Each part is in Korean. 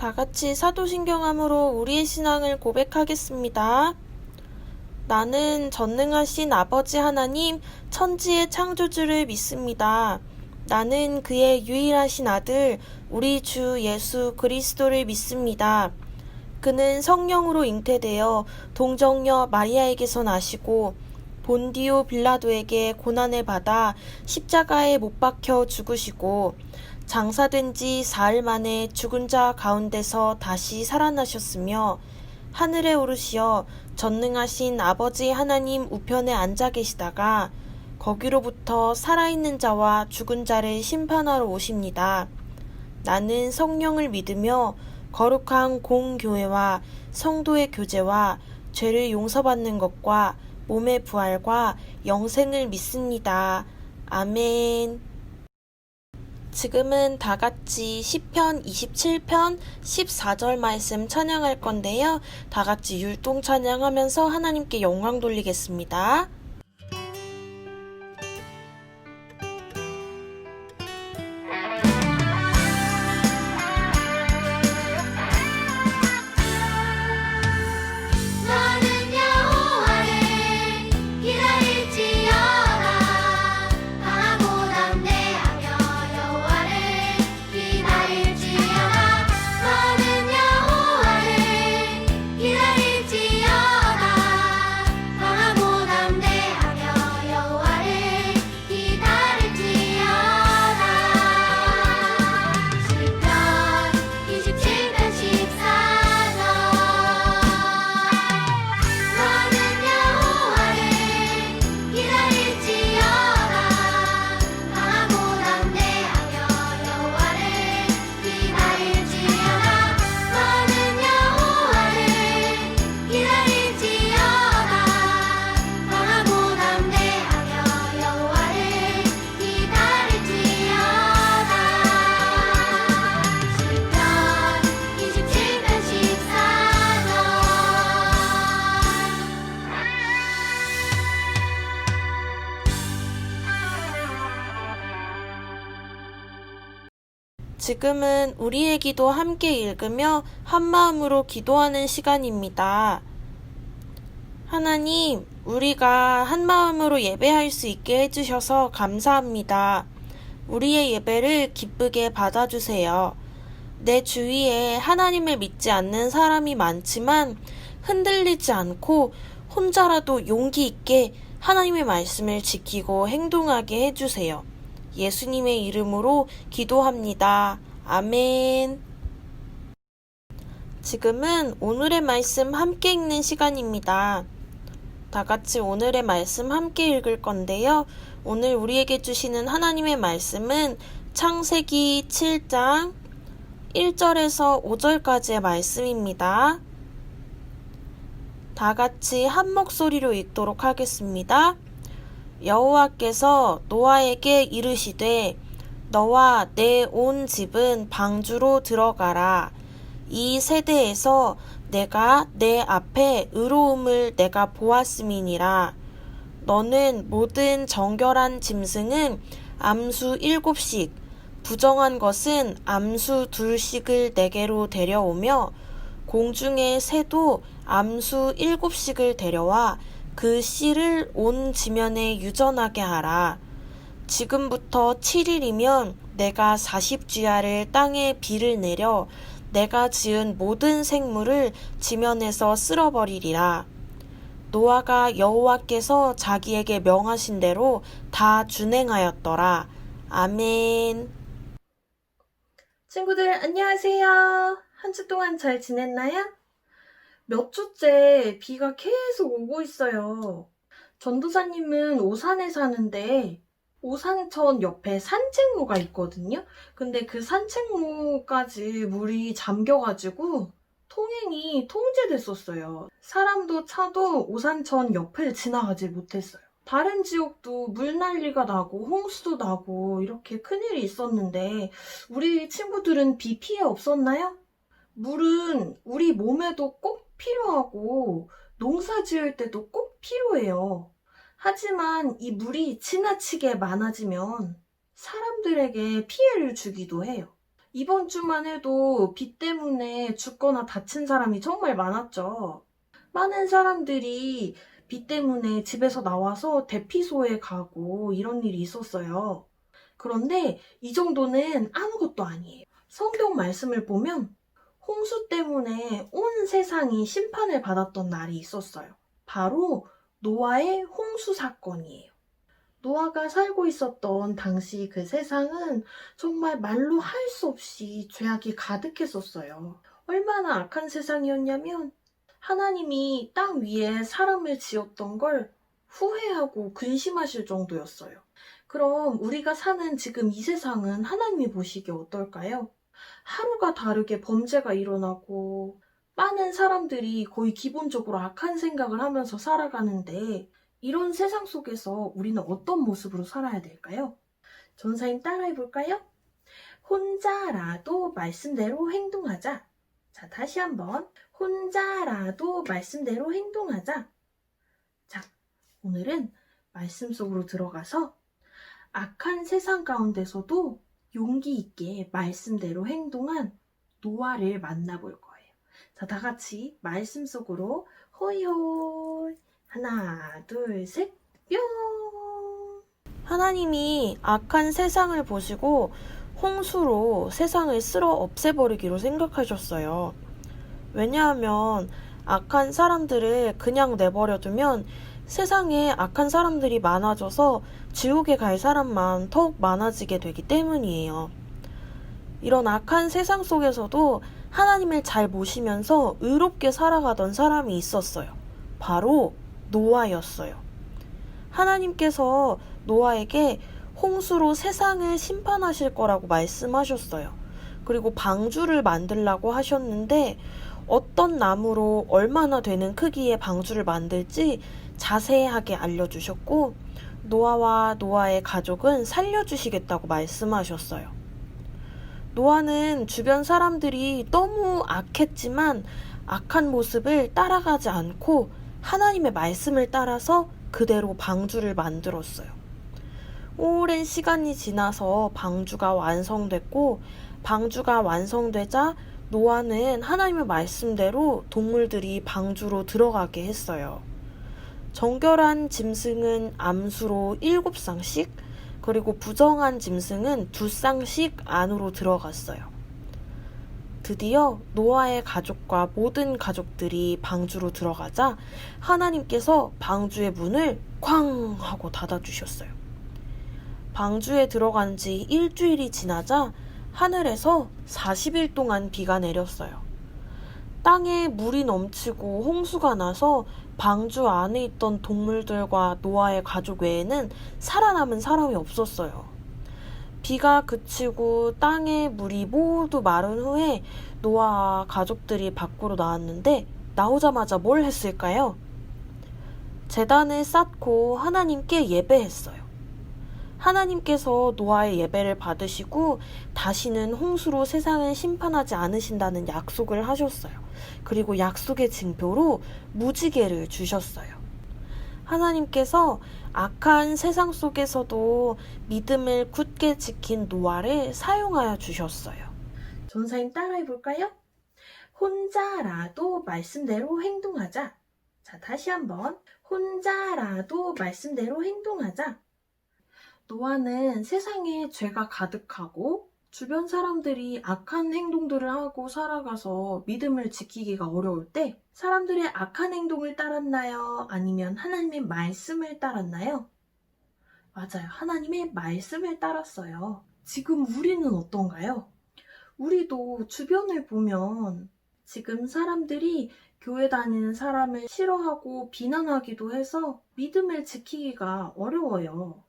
다 같이 사도신경함으로 우리의 신앙을 고백하겠습니다. 나는 전능하신 아버지 하나님, 천지의 창조주를 믿습니다. 나는 그의 유일하신 아들, 우리 주 예수 그리스도를 믿습니다. 그는 성령으로 잉태되어 동정녀 마리아에게서 나시고 본디오 빌라도에게 고난을 받아 십자가에 못 박혀 죽으시고 장사된 지 사흘 만에 죽은 자 가운데서 다시 살아나셨으며 하늘에 오르시어 전능하신 아버지 하나님 우편에 앉아 계시다가 거기로부터 살아있는 자와 죽은 자를 심판하러 오십니다. 나는 성령을 믿으며 거룩한 공교회와 성도의 교제와 죄를 용서받는 것과 몸의 부활과 영생을 믿습니다. 아멘. 지금은 다 같이 시편 27편 14절 말씀 찬양할 건데요. 다 같이 율동 찬양하면서 하나님께 영광 돌리겠습니다. 지금은 우리의 기도 함께 읽으며 한마음으로 기도하는 시간입니다. 하나님, 우리가 한마음으로 예배할 수 있게 해주셔서 감사합니다. 우리의 예배를 기쁘게 받아주세요. 내 주위에 하나님을 믿지 않는 사람이 많지만 흔들리지 않고 혼자라도 용기 있게 하나님의 말씀을 지키고 행동하게 해주세요. 예수님의 이름으로 기도합니다. 아멘. 지금은 오늘의 말씀 함께 읽는 시간입니다. 다 같이 오늘의 말씀 함께 읽을 건데요. 오늘 우리에게 주시는 하나님의 말씀은 창세기 7장 1절에서 5절까지의 말씀입니다. 다 같이 한 목소리로 읽도록 하겠습니다. 여호와께서 노아에게 이르시되 너와 내 온 집은 방주로 들어가라. 이 세대에서 내가 내 앞에 의로움을 내가 보았음이니라. 너는 모든 정결한 짐승은 암수 7씩 부정한 것은 암수 2씩을 내게로 데려오며 공중의 새도 암수 7씩을 데려와 그 씨를 온 지면에 유전하게 하라. 지금부터 7일이면 내가 40주야를 땅에 비를 내려 내가 지은 모든 생물을 지면에서 쓸어버리리라. 노아가 여호와께서 자기에게 명하신 대로 다 준행하였더라. 아멘. 친구들 안녕하세요. 한 주 동안 잘 지냈나요? 몇 주째 비가 계속 오고 있어요. 전도사님은 오산에 사는데 오산천 옆에 산책로가 있거든요. 근데 그 산책로까지 물이 잠겨가지고 통행이 통제됐었어요. 사람도 차도 오산천 옆을 지나가지 못했어요. 다른 지역도 물난리가 나고 홍수도 나고 이렇게 큰일이 있었는데 우리 친구들은 비 피해 없었나요? 물은 우리 몸에도 꼭 필요하고 농사 지을 때도 꼭 필요해요. 하지만 이 물이 지나치게 많아지면 사람들에게 피해를 주기도 해요. 이번 주만 해도 비 때문에 죽거나 다친 사람이 정말 많았죠. 많은 사람들이 비 때문에 집에서 나와서 대피소에 가고 이런 일이 있었어요. 그런데 이 정도는 아무것도 아니에요. 성경 말씀을 보면 홍수 때문에 온 세상이 심판을 받았던 날이 있었어요. 바로 노아의 홍수 사건이에요. 노아가 살고 있었던 당시 그 세상은 정말 말로 할 수 없이 죄악이 가득했었어요. 얼마나 악한 세상이었냐면 하나님이 땅 위에 사람을 지었던 걸 후회하고 근심하실 정도였어요. 그럼 우리가 사는 지금 이 세상은 하나님이 보시기에 어떨까요? 하루가 다르게 범죄가 일어나고 많은 사람들이 거의 기본적으로 악한 생각을 하면서 살아가는데 이런 세상 속에서 우리는 어떤 모습으로 살아야 될까요? 전사님 따라해 볼까요? 혼자라도 말씀대로 행동하자. 자, 다시 한번. 혼자라도 말씀대로 행동하자. 자, 오늘은 말씀 속으로 들어가서 악한 세상 가운데서도 용기 있게 말씀대로 행동한 노아를 만나볼 거예요. 자, 다 같이 말씀 속으로 호이호이. 하나, 둘, 셋, 뿅! 하나님이 악한 세상을 보시고 홍수로 세상을 쓸어 없애버리기로 생각하셨어요. 왜냐하면 악한 사람들을 그냥 내버려두면 세상에 악한 사람들이 많아져서 지옥에 갈 사람만 더욱 많아지게 되기 때문이에요. 이런 악한 세상 속에서도 하나님을 잘 모시면서 의롭게 살아가던 사람이 있었어요. 바로 노아였어요. 하나님께서 노아에게 홍수로 세상을 심판하실 거라고 말씀하셨어요. 그리고 방주를 만들라고 하셨는데 어떤 나무로 얼마나 되는 크기의 방주를 만들지 자세하게 알려주셨고 노아와 노아의 가족은 살려주시겠다고 말씀하셨어요. 노아는 주변 사람들이 너무 악했지만 악한 모습을 따라가지 않고 하나님의 말씀을 따라서 그대로 방주를 만들었어요. 오랜 시간이 지나서 방주가 완성됐고 방주가 완성되자 노아는 하나님의 말씀대로 동물들이 방주로 들어가게 했어요. 정결한 짐승은 암수로 7쌍씩 그리고 부정한 짐승은 2쌍씩 안으로 들어갔어요. 드디어 노아의 가족과 모든 가족들이 방주로 들어가자 하나님께서 방주의 문을 쾅 하고 닫아주셨어요. 방주에 들어간 지 일주일이 지나자 하늘에서 40일 동안 비가 내렸어요. 땅에 물이 넘치고 홍수가 나서 방주 안에 있던 동물들과 노아의 가족 외에는 살아남은 사람이 없었어요. 비가 그치고 땅에 물이 모두 마른 후에 노아와 가족들이 밖으로 나왔는데 나오자마자 뭘 했을까요? 제단을 쌓고 하나님께 예배했어요. 하나님께서 노아의 예배를 받으시고 다시는 홍수로 세상을 심판하지 않으신다는 약속을 하셨어요. 그리고 약속의 징표로 무지개를 주셨어요. 하나님께서 악한 세상 속에서도 믿음을 굳게 지킨 노아를 사용하여 주셨어요. 전사님 따라해 볼까요? 혼자라도 말씀대로 행동하자. 자, 다시 한번. 혼자라도 말씀대로 행동하자. 노아는 세상에 죄가 가득하고 주변 사람들이 악한 행동들을 하고 살아가서 믿음을 지키기가 어려울 때 사람들의 악한 행동을 따랐나요? 아니면 하나님의 말씀을 따랐나요? 맞아요. 하나님의 말씀을 따랐어요. 지금 우리는 어떤가요? 우리도 주변을 보면 지금 사람들이 교회 다니는 사람을 싫어하고 비난하기도 해서 믿음을 지키기가 어려워요.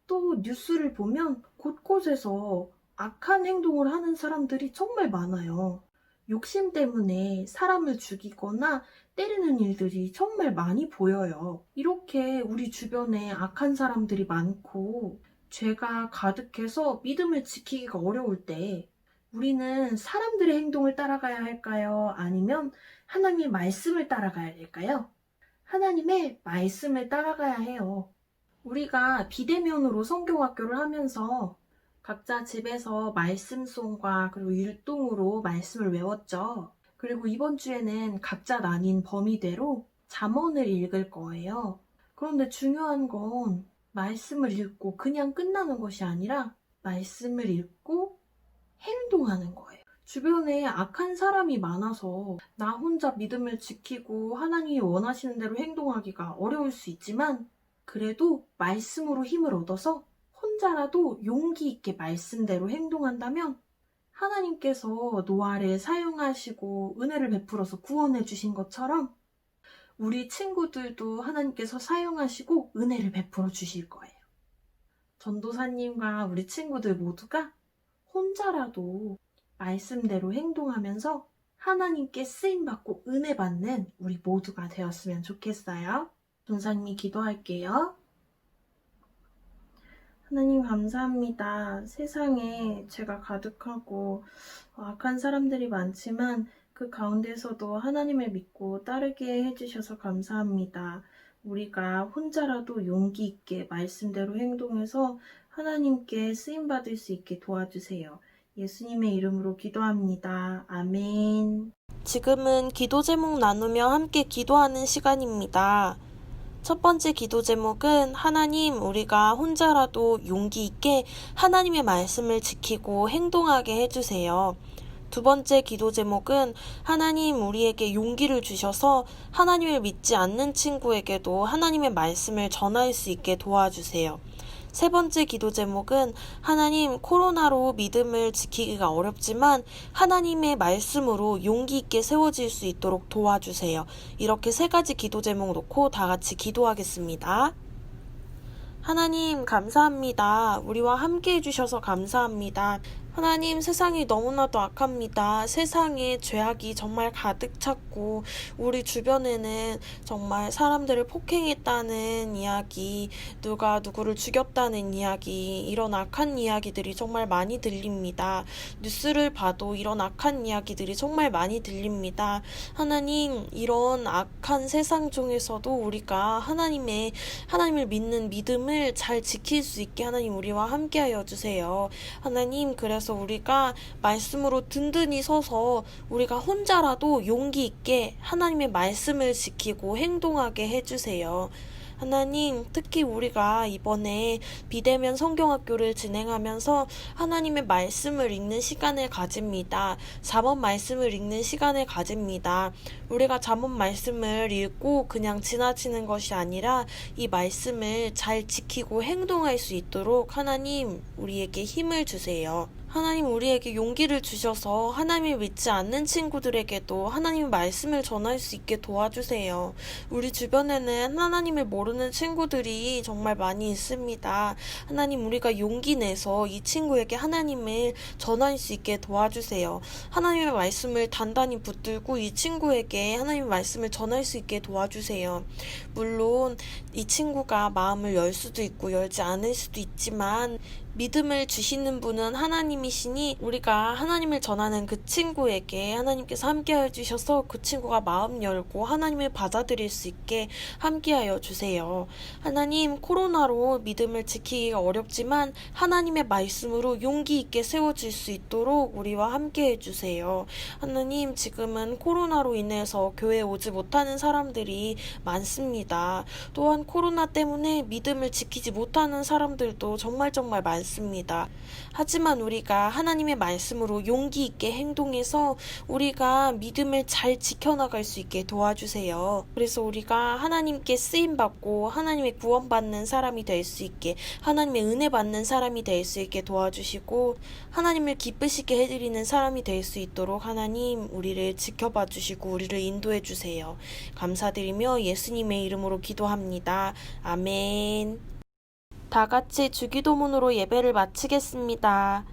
또 뉴스를 보면 곳곳에서 악한 행동을 하는 사람들이 정말 많아요. 욕심 때문에 사람을 죽이거나 때리는 일들이 정말 많이 보여요. 이렇게 우리 주변에 악한 사람들이 많고 죄가 가득해서 믿음을 지키기가 어려울 때 우리는 사람들의 행동을 따라가야 할까요? 아니면 하나님의 말씀을 따라가야 될까요? 하나님의 말씀을 따라가야 해요. 우리가 비대면으로 성경학교를 하면서 각자 집에서 말씀송과 그리고 율동으로 말씀을 외웠죠. 그리고 이번 주에는 각자 나뉜 범위대로 잠언을 읽을 거예요. 그런데 중요한 건 말씀을 읽고 그냥 끝나는 것이 아니라 말씀을 읽고 행동하는 거예요. 주변에 악한 사람이 많아서 나 혼자 믿음을 지키고 하나님이 원하시는 대로 행동하기가 어려울 수 있지만 그래도 말씀으로 힘을 얻어서 혼자라도 용기 있게 말씀대로 행동한다면 하나님께서 노아를 사용하시고 은혜를 베풀어서 구원해 주신 것처럼 우리 친구들도 하나님께서 사용하시고 은혜를 베풀어 주실 거예요. 전도사님과 우리 친구들 모두가 혼자라도 말씀대로 행동하면서 하나님께 쓰임받고 은혜 받는 우리 모두가 되었으면 좋겠어요. 전사님이 기도할게요. 하나님 감사합니다. 세상에 죄가 가득하고 악한 사람들이 많지만 그 가운데서도 하나님을 믿고 따르게 해주셔서 감사합니다. 우리가 혼자라도 용기 있게 말씀대로 행동해서 하나님께 쓰임받을 수 있게 도와주세요. 예수님의 이름으로 기도합니다. 아멘. 지금은 기도 제목 나누며 함께 기도하는 시간입니다. 첫 번째 기도 제목은 하나님, 우리가 혼자라도 용기 있게 하나님의 말씀을 지키고 행동하게 해주세요. 두 번째 기도 제목은 하나님, 우리에게 용기를 주셔서 하나님을 믿지 않는 친구에게도 하나님의 말씀을 전할 수 있게 도와주세요. 세 번째 기도 제목은 하나님, 코로나로 믿음을 지키기가 어렵지만 하나님의 말씀으로 용기 있게 세워질 수 있도록 도와주세요. 이렇게 세 가지 기도 제목 놓고 다 같이 기도하겠습니다. 하나님 감사합니다. 우리와 함께 해주셔서 감사합니다. 하나님, 세상이 너무나도 악합니다. 세상에 죄악이 정말 가득 찼고 우리 주변에는 정말 사람들을 폭행했다는 이야기, 누가 누구를 죽였다는 이야기, 이런 악한 이야기들이 정말 많이 들립니다. 뉴스를 봐도 이런 악한 이야기들이 정말 많이 들립니다. 하나님, 이런 악한 세상 중에서도 우리가 하나님을 믿는 믿음을 잘 지킬 수 있게 하나님 우리와 함께하여 주세요. 하나님, 그래서 우리가 말씀으로 든든히 서서 우리가 혼자라도 용기 있게 하나님의 말씀을 지키고 행동하게 해주세요. 하나님, 특히 우리가 이번에 비대면 성경학교를 진행하면서 하나님의 말씀을 읽는 시간을 가집니다. 잠언 말씀을 읽는 시간을 가집니다. 우리가 잠언 말씀을 읽고 그냥 지나치는 것이 아니라 이 말씀을 잘 지키고 행동할 수 있도록 하나님 우리에게 힘을 주세요. 하나님, 우리에게 용기를 주셔서 하나님을 믿지 않는 친구들에게도 하나님의 말씀을 전할 수 있게 도와주세요. 우리 주변에는 하나님을 모르는 친구들이 정말 많이 있습니다. 하나님, 우리가 용기 내서 이 친구에게 하나님을 전할 수 있게 도와주세요. 하나님의 말씀을 단단히 붙들고 이 친구에게 하나님의 말씀을 전할 수 있게 도와주세요. 물론 이 친구가 마음을 열 수도 있고 열지 않을 수도 있지만 믿음을 주시는 분은 하나님이시니 우리가 하나님을 전하는 그 친구에게 하나님께서 함께하여 주셔서 그 친구가 마음 열고 하나님을 받아들일 수 있게 함께하여 주세요. 하나님, 코로나로 믿음을 지키기가 어렵지만 하나님의 말씀으로 용기 있게 세워질 수 있도록 우리와 함께해 주세요. 하나님, 지금은 코로나로 인해서 교회에 오지 못하는 사람들이 많습니다. 또한 코로나 때문에 믿음을 지키지 못하는 사람들도 정말 많습니다. 하지만 우리가 하나님의 말씀으로 용기 있게 행동해서 우리가 믿음을 잘 지켜나갈 수 있게 도와주세요. 그래서 우리가 하나님께 쓰임받고 하나님의 구원받는 사람이 될 수 있게, 하나님의 은혜 받는 사람이 될 수 있게 도와주시고 하나님을 기쁘시게 해드리는 사람이 될 수 있도록 하나님 우리를 지켜봐 주시고 우리를 인도해 주세요. 감사드리며 예수님의 이름으로 기도합니다. 아멘. 다 같이 주기도문으로 예배를 마치겠습니다.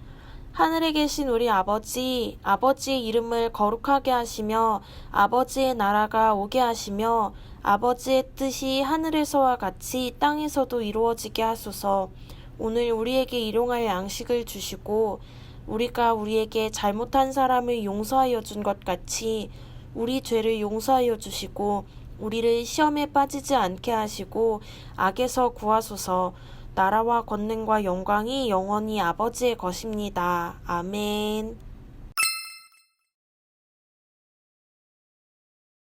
하늘에 계신 우리 아버지, 아버지의 이름을 거룩하게 하시며 아버지의 나라가 오게 하시며 아버지의 뜻이 하늘에서와 같이 땅에서도 이루어지게 하소서. 오늘 우리에게 일용할 양식을 주시고 우리가 우리에게 잘못한 사람을 용서하여 준 것 같이 우리 죄를 용서하여 주시고 우리를 시험에 빠지지 않게 하시고 악에서 구하소서. 나라와 권능과 영광이 영원히 아버지의 것입니다. 아멘.